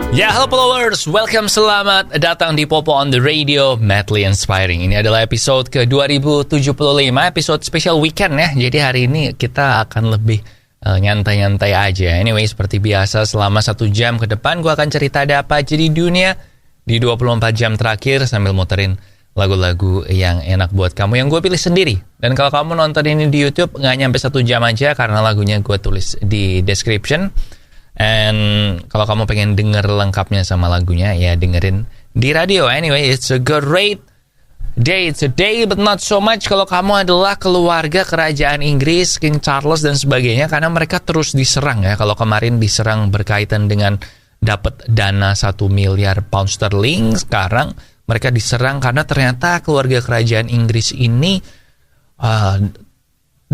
Ya, halo followers, welcome, selamat datang di Popo on the Radio, Madly Inspiring. Ini adalah episode ke-2075, episode special weekend ya. Jadi hari ini kita akan lebih nyantai-nyantai aja. Anyway, seperti biasa selama 1 jam ke depan gue akan cerita ada apa aja di dunia di 24 jam terakhir sambil muterin lagu-lagu yang enak buat kamu yang gue pilih sendiri. Dan kalau kamu nonton ini di YouTube nggak nyampe 1 jam aja karena lagunya gue tulis di description. And kalau kamu pengen denger lengkapnya sama lagunya, ya dengerin di radio. Anyway, it's a great day today, but not so much kalau kamu adalah keluarga kerajaan Inggris, King Charles dan sebagainya, karena mereka terus diserang ya. Kalau kemarin diserang berkaitan dengan dapat dana 1 miliar pound sterling, sekarang mereka diserang karena ternyata keluarga kerajaan Inggris ini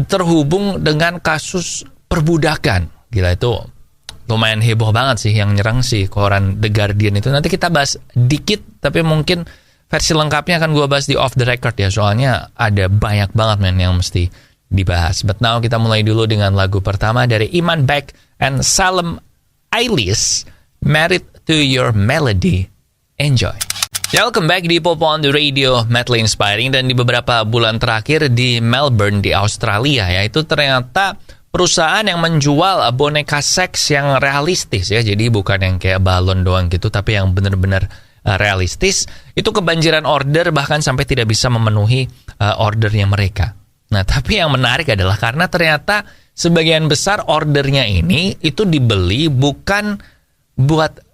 terhubung dengan kasus perbudakan. Gila, itu lumayan heboh banget sih yang nyerang si koran The Guardian itu. Nanti kita bahas dikit, tapi mungkin versi lengkapnya akan gue bahas di off the record ya. Soalnya ada banyak banget yang mesti dibahas. But now kita mulai dulu dengan lagu pertama dari Iman Beck and Salem Ailis, Married to Your Melody. Enjoy. Ya, welcome back di Popo on the Radio, Madly Inspiring. Dan di beberapa bulan terakhir di Melbourne di Australia ya, itu ternyata perusahaan yang menjual boneka seks yang realistis ya. Jadi bukan yang kayak balon doang gitu, tapi yang benar-benar realistis. Itu kebanjiran order, bahkan sampai tidak bisa memenuhi ordernya mereka. Nah, tapi yang menarik adalah karena ternyata sebagian besar ordernya ini itu dibeli bukan buat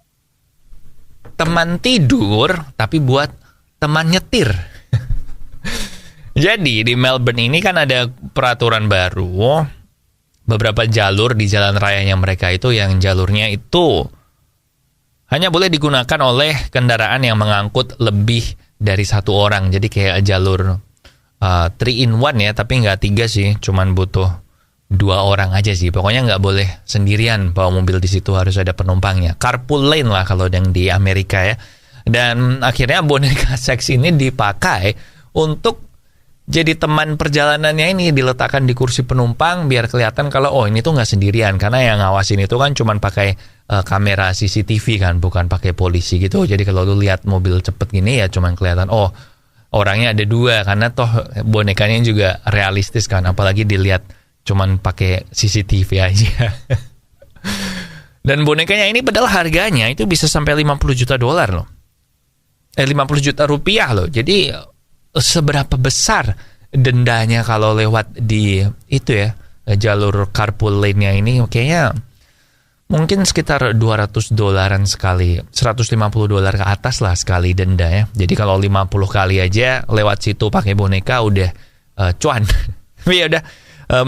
teman tidur, tapi buat teman nyetir. Jadi di Melbourne ini kan ada peraturan baru. Beberapa jalur di jalan rayanya mereka itu yang jalurnya itu hanya boleh digunakan oleh kendaraan yang mengangkut lebih dari 1 orang. Jadi kayak jalur 3 in 1 ya, tapi nggak 3 sih, cuman butuh 2 orang aja sih. Pokoknya nggak boleh sendirian bawa mobil di situ, harus ada penumpangnya. Carpool lane lah kalau yang di Amerika ya. Dan akhirnya boneka seks ini dipakai untuk jadi teman perjalanannya ini, diletakkan di kursi penumpang biar kelihatan kalau ini tuh nggak sendirian, karena yang ngawasin itu kan cuman pakai kamera CCTV kan, bukan pakai polisi gitu. Jadi kalau lu lihat mobil cepet gini ya cuman kelihatan orangnya ada 2, karena toh bonekanya juga realistis kan, apalagi dilihat cuman pakai CCTV aja. Dan bonekanya ini padahal harganya itu bisa sampai 50 juta dolar loh. 50 juta rupiah loh. Jadi seberapa besar dendanya kalau lewat di itu ya, jalur carpool lane-nya ini? Kayaknya mungkin sekitar $200 sekali, $150 ke atas lah sekali denda ya. Jadi kalau 50 kali aja lewat situ pakai boneka udah cuan. Ya udah,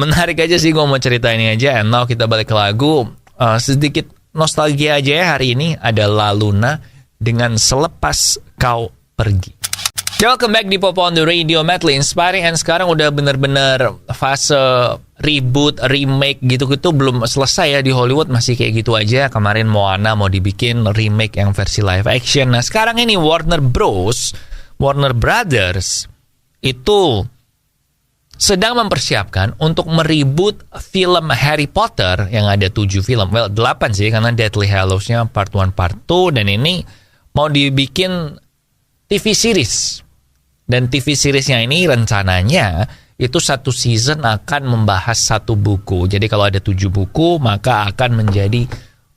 menarik aja sih gue mau cerita ini aja. And now kita balik ke lagu, sedikit nostalgia aja ya hari ini. Ada La Luna dengan Selepas Kau Pergi. Welcome back di Popo on the Radio, Madly Inspiring. And sekarang udah bener-bener fase reboot, remake gitu-gitu belum selesai ya di Hollywood, masih kayak gitu aja. Kemarin Moana mau dibikin remake yang versi live action. Nah sekarang ini Warner Brothers itu sedang mempersiapkan untuk mereboot film Harry Potter yang ada 7 film. Well, 8 sih, karena Deathly Hallows-nya part 1, part 2. Dan ini mau dibikin TV series. Dan TV seriesnya ini rencananya itu 1 season akan membahas 1 buku. Jadi kalau ada 7 buku, maka akan menjadi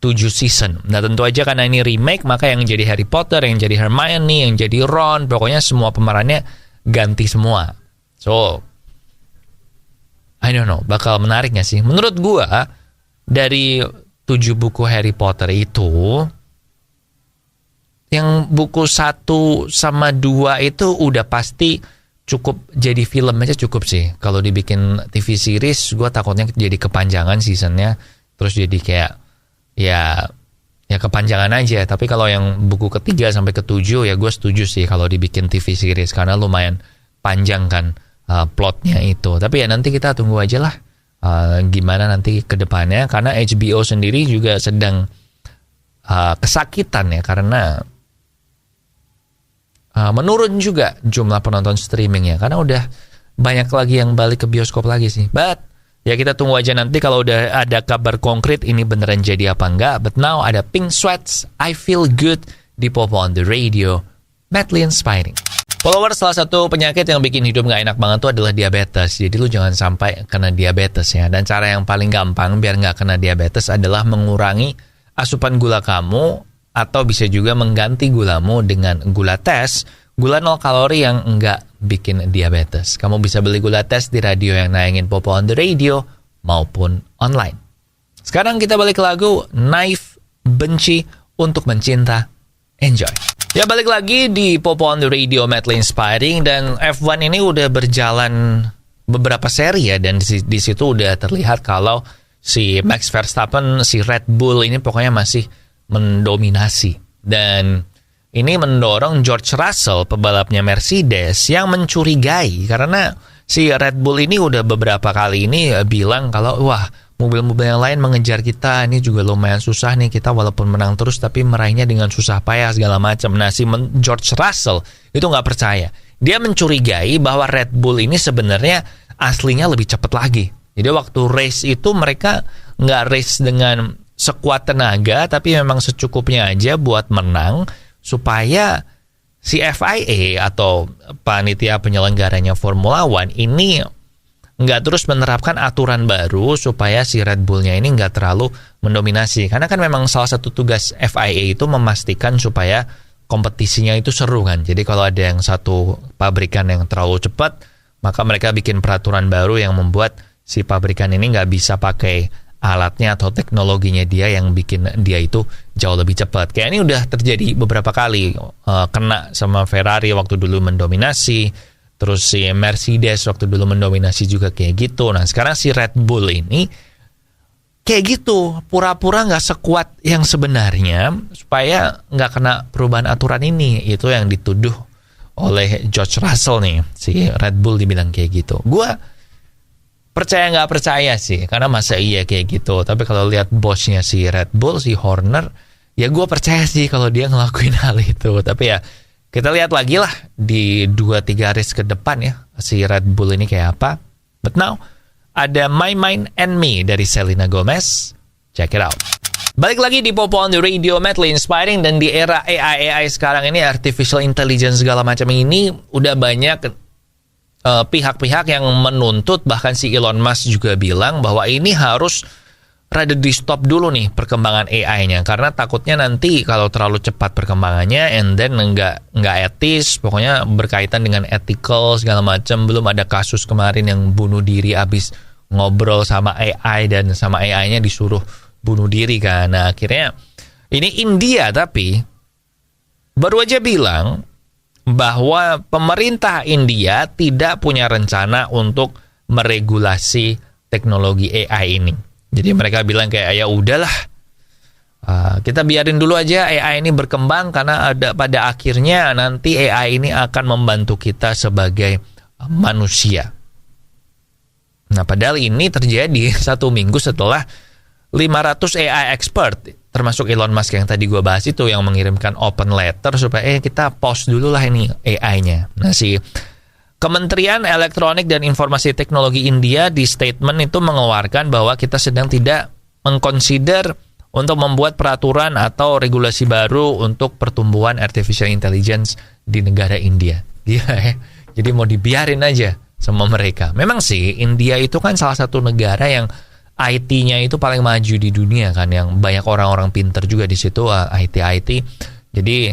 7 season. Nah tentu aja karena ini remake, maka yang jadi Harry Potter, yang jadi Hermione, yang jadi Ron, pokoknya semua pemerannya ganti semua. So, I don't know, bakal menarik gak sih? Menurut gua, dari 7 buku Harry Potter itu, yang buku 1 sama 2 itu udah pasti cukup jadi film aja cukup sih. Kalau dibikin TV series, gue takutnya jadi kepanjangan seasonnya, terus jadi kayak ya kepanjangan aja. Tapi kalau yang buku ke-3 sampai ke-7 ya gue setuju sih kalau dibikin TV series, karena lumayan panjang kan plotnya itu. Tapi ya nanti kita tunggu aja lah gimana nanti ke depannya, karena HBO sendiri juga sedang kesakitan ya, karena menurun juga jumlah penonton streamingnya, karena udah banyak lagi yang balik ke bioskop lagi sih. But Ya kita tunggu aja nanti kalau udah ada kabar konkret ini beneran jadi apa enggak. But now ada Pink Sweats, I Feel Good di Popo on the Radio. Madly inspiring. Followers, salah satu penyakit yang bikin hidup gak enak banget tuh adalah diabetes. Jadi lu jangan sampai kena diabetes ya. Dan cara yang paling gampang biar gak kena diabetes adalah mengurangi asupan gula kamu. Atau bisa juga mengganti gulamu dengan gula tes. Gula 0 kalori yang enggak bikin diabetes. Kamu bisa beli gula tes di radio yang nayangin Popo on the Radio maupun online. Sekarang kita balik ke lagu Knife, Benci Untuk Mencinta. Enjoy. Ya balik lagi di Popo on the Radio Madly Inspiring, dan F1 ini udah berjalan beberapa seri ya, dan di situ udah terlihat kalau si Max Verstappen, si Red Bull ini pokoknya masih mendominasi. Dan ini mendorong George Russell, pebalapnya Mercedes, yang mencurigai karena si Red Bull ini udah beberapa kali ini bilang kalau wah, mobil-mobil yang lain mengejar kita, ini juga lumayan susah nih, kita walaupun menang terus tapi meraihnya dengan susah payah segala macam. Nah, si George Russell itu nggak percaya. Dia mencurigai bahwa Red Bull ini sebenarnya aslinya lebih cepat lagi. Jadi waktu race itu mereka nggak race dengan sekuat tenaga, tapi memang secukupnya aja buat menang, supaya si FIA atau panitia penyelenggaranya Formula One ini nggak terus menerapkan aturan baru supaya si Red Bull-nya ini nggak terlalu mendominasi. Karena kan memang salah satu tugas FIA itu memastikan supaya kompetisinya itu seru kan. Jadi kalau ada yang satu pabrikan yang terlalu cepat, maka mereka bikin peraturan baru yang membuat si pabrikan ini nggak bisa pakai alatnya atau teknologinya dia yang bikin dia itu jauh lebih cepat. Kayak ini udah terjadi beberapa kali, kena sama Ferrari waktu dulu mendominasi, terus si Mercedes waktu dulu mendominasi juga kayak gitu. Nah sekarang si Red Bull ini kayak gitu, pura-pura nggak sekuat yang sebenarnya supaya nggak kena perubahan aturan ini. Itu yang dituduh oleh George Russell nih, si Red Bull dibilang kayak gitu. Gue percaya nggak percaya sih, karena masa iya kayak gitu. Tapi kalau lihat bosnya si Red Bull, si Horner, ya gue percaya sih kalau dia ngelakuin hal itu. Tapi ya kita lihat lagi lah di 2-3 race ke depan ya, si Red Bull ini kayak apa. But now ada My Mind and Me dari Selena Gomez. Check it out. Balik lagi di Popo on the Radio Madly Inspiring, dan di era AI sekarang ini, artificial intelligence segala macam ini, udah banyak pihak-pihak yang menuntut, bahkan si Elon Musk juga bilang bahwa ini harus rada di stop dulu nih perkembangan AI-nya, karena takutnya nanti kalau terlalu cepat perkembangannya and then nggak etis, pokoknya berkaitan dengan ethical segala macam. Belum ada kasus kemarin yang bunuh diri abis ngobrol sama AI dan sama AI-nya disuruh bunuh diri kan. Nah akhirnya ini India tapi baru aja bilang bahwa pemerintah India tidak punya rencana untuk meregulasi teknologi AI ini. Jadi mereka bilang kayak ya udahlah, kita biarin dulu aja AI ini berkembang, karena pada akhirnya nanti AI ini akan membantu kita sebagai manusia. Nah padahal ini terjadi 1 minggu setelah 500 AI expert, termasuk Elon Musk yang tadi gue bahas itu, yang mengirimkan open letter supaya kita pause dulu lah ini AI-nya. Nah si Kementerian Elektronik dan Informasi Teknologi India di statement itu mengeluarkan bahwa kita sedang tidak mengconsider untuk membuat peraturan atau regulasi baru untuk pertumbuhan artificial intelligence di negara India. Jadi mau dibiarin aja sama mereka. Memang sih India itu kan salah satu negara yang IT-nya itu paling maju di dunia kan, yang banyak orang-orang pinter juga di situ, IT. Jadi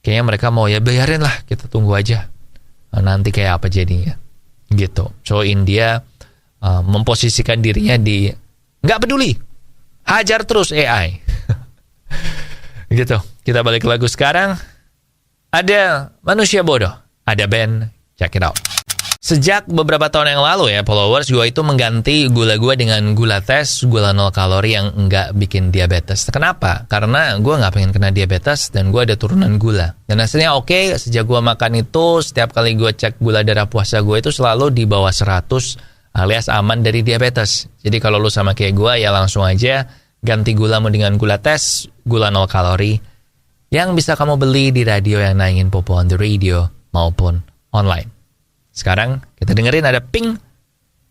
kayaknya mereka mau ya biarin lah, kita tunggu aja nanti kayak apa jadinya gitu. So India memposisikan dirinya di nggak peduli, hajar terus AI. Gitu. Kita balik ke lagu sekarang. Ada Manusia Bodoh, ada band, check it out. Sejak beberapa tahun yang lalu ya, followers, gue itu mengganti gula gue dengan gula tes, gula 0 kalori yang enggak bikin diabetes. Kenapa? Karena gue nggak pengen kena diabetes dan gue ada turunan gula. Dan hasilnya oke, sejak gue makan itu, setiap kali gue cek gula darah puasa gue itu selalu di bawah 100, alias aman dari diabetes. Jadi kalau lu sama kayak gue ya langsung aja ganti gulamu dengan gula tes, gula 0 kalori, yang bisa kamu beli di radio yang nayangin Popo on the Radio maupun online. Sekarang kita dengerin ada Pink,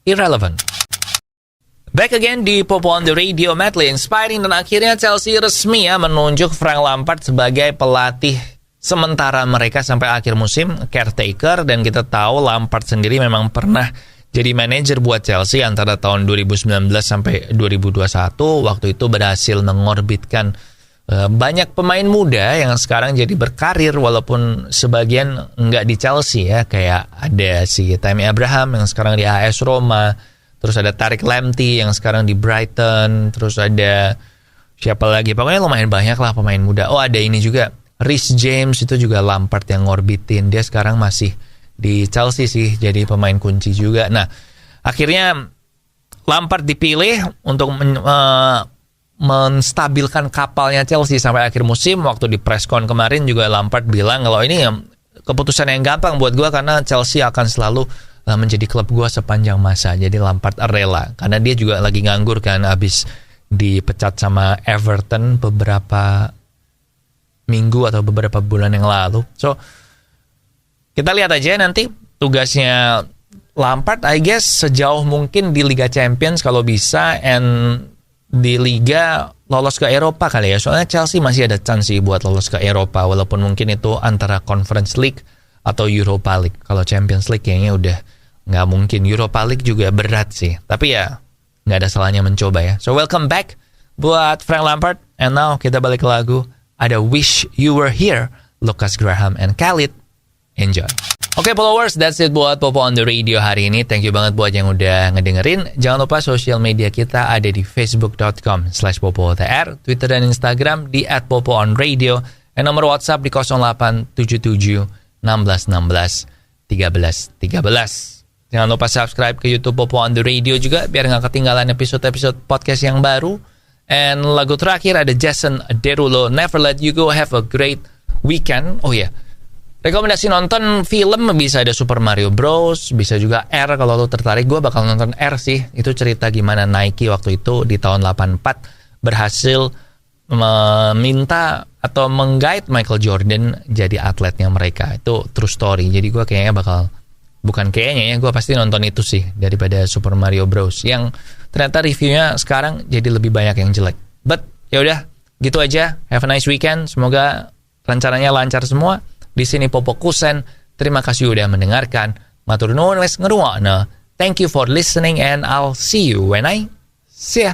Irrelevant. Back again di Popo on the Radio, madly inspiring, dan akhirnya Chelsea resmi ya menunjuk Frank Lampard sebagai pelatih sementara mereka sampai akhir musim, caretaker. Dan kita tahu Lampard sendiri memang pernah jadi manajer buat Chelsea antara tahun 2019 sampai 2021. Waktu itu berhasil mengorbitkan banyak pemain muda yang sekarang jadi berkarir, walaupun sebagian nggak di Chelsea ya. Kayak ada si Tammy Abraham yang sekarang di AS Roma, terus ada Tariq Lamptey yang sekarang di Brighton, terus ada siapa lagi, pokoknya lumayan banyak lah pemain muda. Oh, ada ini juga, Reece James, itu juga Lampard yang ngorbitin. Dia sekarang masih di Chelsea sih, jadi pemain kunci juga. Nah, akhirnya Lampard dipilih untuk menstabilkan kapalnya Chelsea sampai akhir musim. Waktu di press con kemarin juga Lampard bilang kalau ini keputusan yang gampang buat gue karena Chelsea akan selalu menjadi klub gue sepanjang masa. Jadi Lampard rela, karena dia juga lagi nganggur kan, abis dipecat sama Everton beberapa minggu atau beberapa bulan yang lalu. So, kita lihat aja nanti tugasnya Lampard, I guess sejauh mungkin di Liga Champions kalau bisa, and di Liga lolos ke Eropa kali ya. Soalnya Chelsea masih ada chance sih buat lolos ke Eropa, walaupun mungkin itu antara Conference League atau Europa League. Kalau Champions League kayaknya udah nggak mungkin. Europa League juga berat sih, tapi ya nggak ada salahnya mencoba ya. So welcome back buat Frank Lampard. And now kita balik ke lagu, ada Wish You Were Here, Lucas Graham and Khalid. Enjoy. Oke, followers, that's it buat Popo on the Radio hari ini. Thank you banget buat yang udah ngedengerin. Jangan lupa sosial media kita ada di facebook.com/popotr, Twitter dan Instagram di @popoonradio, dan nomor WhatsApp di 0877 1616 1313. Jangan lupa subscribe ke YouTube Popo on the Radio juga biar nggak ketinggalan episode-episode podcast yang baru. And lagu terakhir ada Jason Derulo, Never Let You Go. Have a great weekend. Oh ya, rekomendasi nonton film bisa ada Super Mario Bros, bisa juga R kalau lo tertarik. Gue bakal nonton R sih. Itu cerita gimana Nike waktu itu di tahun 84 berhasil meminta atau mengguide Michael Jordan jadi atletnya mereka. Itu true story. Jadi gue kayaknya gue pasti nonton itu sih daripada Super Mario Bros yang ternyata reviewnya sekarang jadi lebih banyak yang jelek. But yaudah, gitu aja. Have a nice weekend. Semoga rencananya lancar semua. Di sini Popo Kusen. Terima kasih udah mendengarkan. Matur nuwun wes ngrungokno. Thank you for listening and I'll see you when I see ya.